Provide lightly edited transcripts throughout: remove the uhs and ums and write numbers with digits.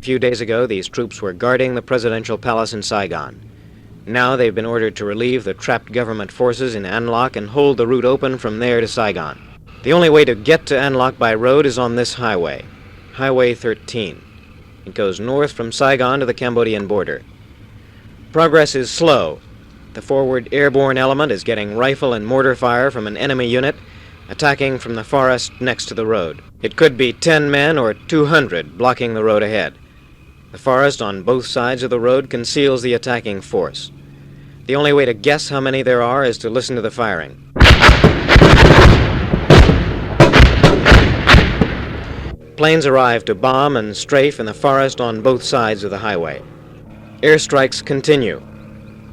few days ago, these troops were guarding the presidential palace in Saigon. Now they've been ordered to relieve the trapped government forces in An Loc and hold the route open from there to Saigon. The only way to get to An Loc by road is on this highway, Highway 13. It goes north from Saigon to the Cambodian border. Progress is slow. The forward airborne element is getting rifle and mortar fire from an enemy unit attacking from the forest next to the road. It could be 10 men or 200 blocking the road ahead. The forest on both sides of the road conceals the attacking force. The only way to guess how many there are is to listen to the firing. Planes arrive to bomb and strafe in the forest on both sides of the highway. Airstrikes continue.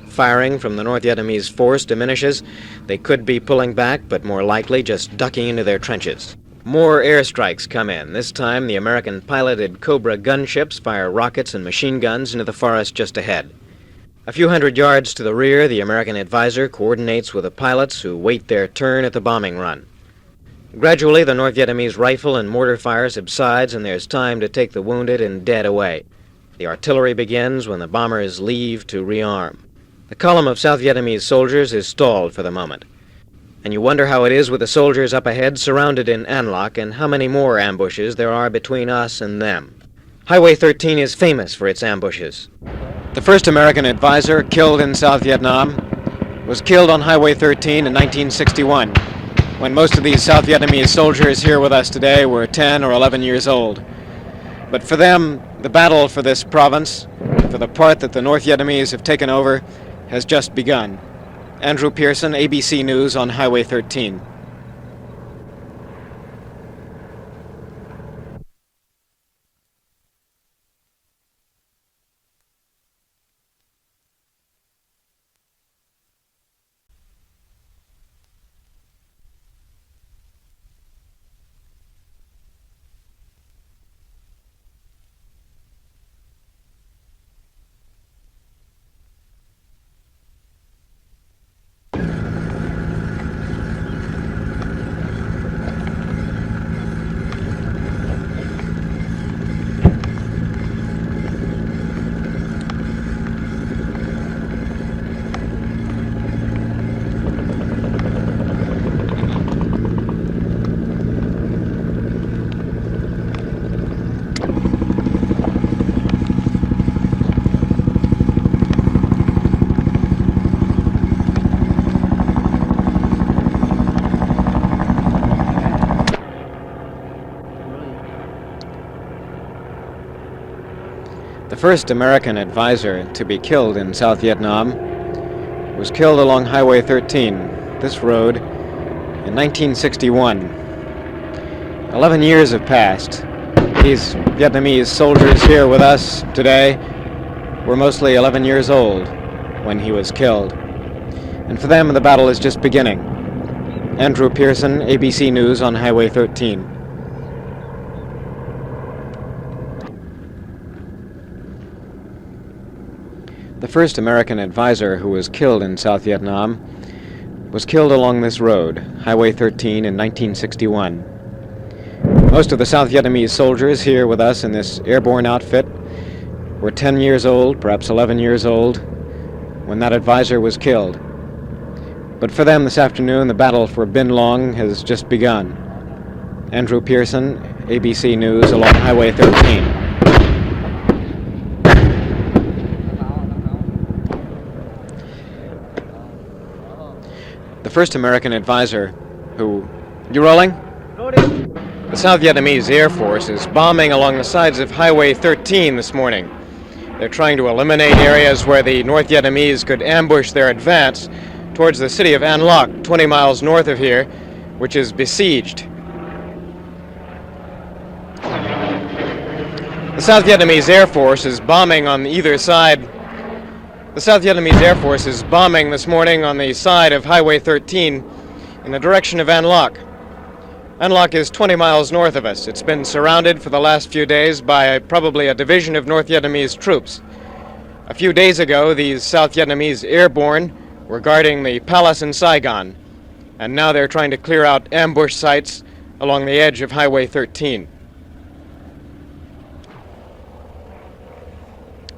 Firing from the North Vietnamese force diminishes. They could be pulling back, but more likely just ducking into their trenches. More airstrikes come in. This time, the American-piloted Cobra gunships fire rockets and machine guns into the forest just ahead. A few hundred yards to the rear, the American advisor coordinates with the pilots who wait their turn at the bombing run. Gradually, the North Vietnamese rifle and mortar fire subsides, and there's time to take the wounded and dead away. The artillery begins when the bombers leave to rearm. The column of South Vietnamese soldiers is stalled for the moment. And you wonder how it is with the soldiers up ahead surrounded in An Loc and how many more ambushes there are between us and them. Highway 13 is famous for its ambushes. The first American advisor killed in South Vietnam was killed on Highway 13 in 1961, when most of these South Vietnamese soldiers here with us today were 10 or 11 years old. But for them, the battle for this province, for the part that the North Vietnamese have taken over, has just begun. Andrew Pearson, ABC News on Highway 13. The first American advisor to be killed in South Vietnam was killed along Highway 13, this road, in 1961. 11 years have passed. These Vietnamese soldiers here with us today were mostly 11 years old when he was killed. And for them, the battle is just beginning. Andrew Pearson, ABC News on Highway 13. The first American advisor who was killed in South Vietnam was killed along this road, Highway 13, in 1961. Most of the South Vietnamese soldiers here with us in this airborne outfit were 10 years old, perhaps 11 years old, when that advisor was killed. But for them this afternoon, the battle for Bin Long has just begun. Andrew Pearson, ABC News, along Highway 13. The first American advisor who... You rolling? The South Vietnamese Air Force is bombing along the sides of Highway 13 this morning. They're trying to eliminate areas where the North Vietnamese could ambush their advance towards the city of An Loc, 20 miles north of here, which is besieged. The South Vietnamese Air Force is bombing on either side. The South Vietnamese Air Force is bombing this morning on the side of Highway 13 in the direction of An Loc. An Loc is 20 miles north of us. It's been surrounded for the last few days by probably a division of North Vietnamese troops. A few days ago, these South Vietnamese airborne were guarding the palace in Saigon, and now they're trying to clear out ambush sites along the edge of Highway 13.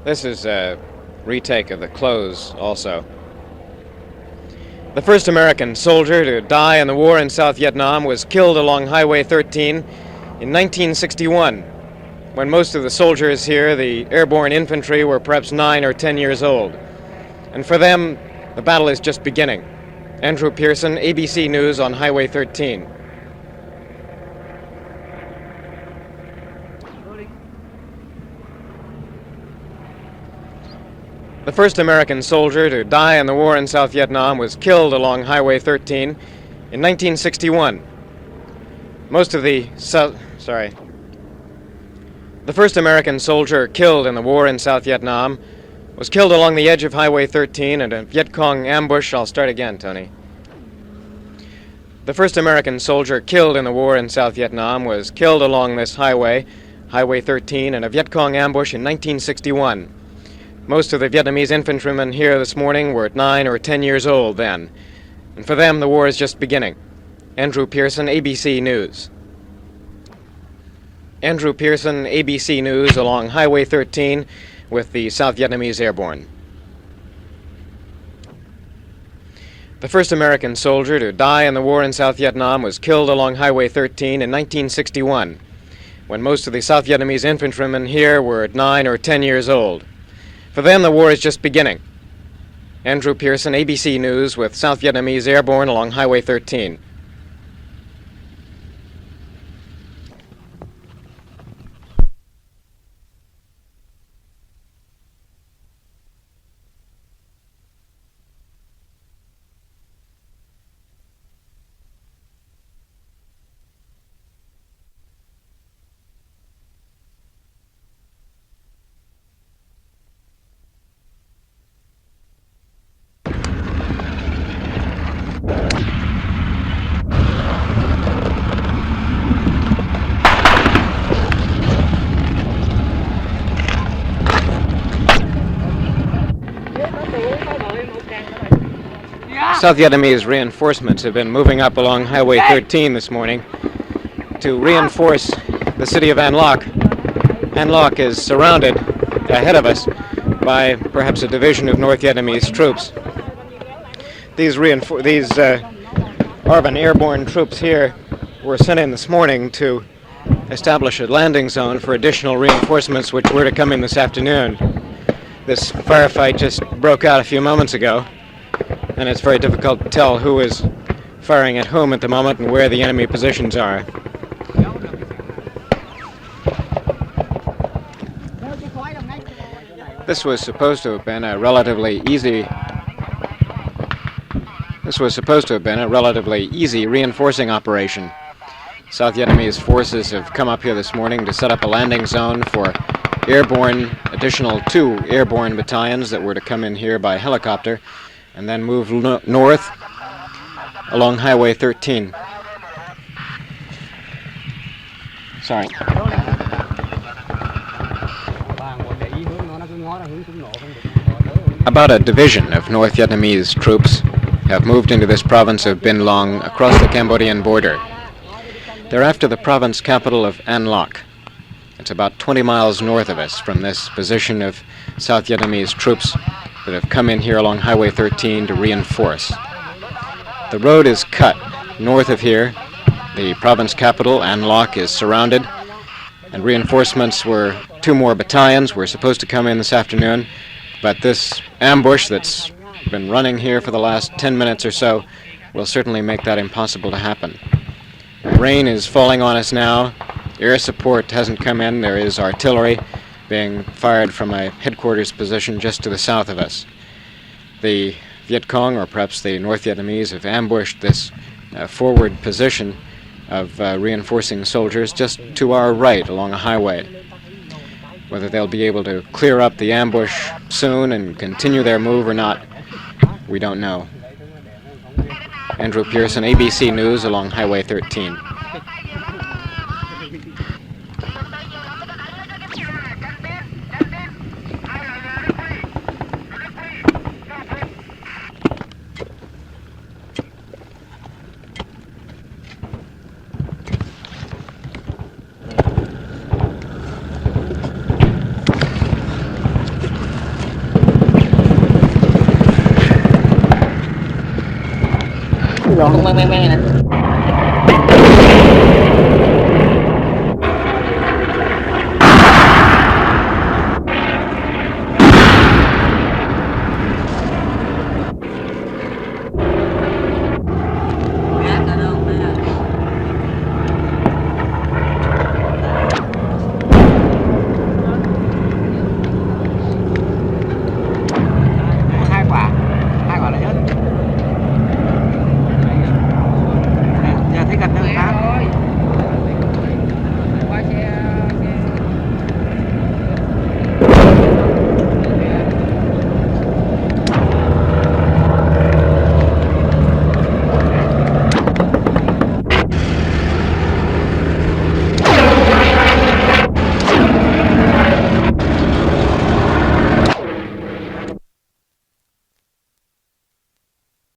This is a retake of the close also. The first American soldier to die in the war in South Vietnam was killed along Highway 13 in 1961, when most of the soldiers here, the airborne infantry, were perhaps 9 or 10 years old. And for them, the battle is just beginning. Andrew Pearson, ABC News on Highway 13. The first American soldier to die in the war in South Vietnam was killed along Highway 13 in 1961. The first American soldier killed in the war in South Vietnam was killed along the edge of Highway 13 in a Viet Cong ambush. I'll start again, Tony. The first American soldier killed in the war in South Vietnam was killed along this highway, Highway 13, in a Viet Cong ambush in 1961. Most of the Vietnamese infantrymen here this morning were 9 or 10 years old then, and for them the war is just beginning. Andrew Pearson, ABC News. Andrew Pearson, ABC News, along Highway 13 with the South Vietnamese airborne. The first American soldier to die in the war in South Vietnam was killed along Highway 13 in 1961, when most of the South Vietnamese infantrymen here were 9 or 10 years old. For them, the war is just beginning. Andrew Pearson, ABC News, with South Vietnamese airborne along Highway 13. South Vietnamese reinforcements have been moving up along Highway 13 this morning to reinforce the city of An Loc. An Loc is surrounded ahead of us by perhaps a division of North Vietnamese troops. These urban airborne troops here were sent in this morning to establish a landing zone for additional reinforcements which were to come in this afternoon. This firefight just broke out a few moments ago, and it's very difficult to tell who is firing at whom at the moment and where the enemy positions are. This was supposed to have been a relatively easy reinforcing operation. South Vietnamese forces have come up here this morning to set up a landing zone for additional 2 airborne battalions that were to come in here by helicopter and then move north along Highway 13. Sorry. About a division of North Vietnamese troops have moved into this province of Binh Long across the Cambodian border. They're after the province capital of An Loc. It's about 20 miles north of us from this position of South Vietnamese troops that have come in here along Highway 13 to reinforce. The road is cut north of here. The province capital, An Loc, is surrounded, and reinforcements 2 more battalions were supposed to come in this afternoon, but this ambush that's been running here for the last 10 minutes or so will certainly make that impossible to happen. Rain is falling on us now. Air support hasn't come in. There is artillery being fired from a headquarters position just to the south of us. The Viet Cong, or perhaps the North Vietnamese, have ambushed this forward position of reinforcing soldiers just to our right along a highway. Whether they'll be able to clear up the ambush soon and continue their move or not, we don't know. Andrew Pearson, ABC News, along Highway 13. ลอง ตรงแม่งๆนะ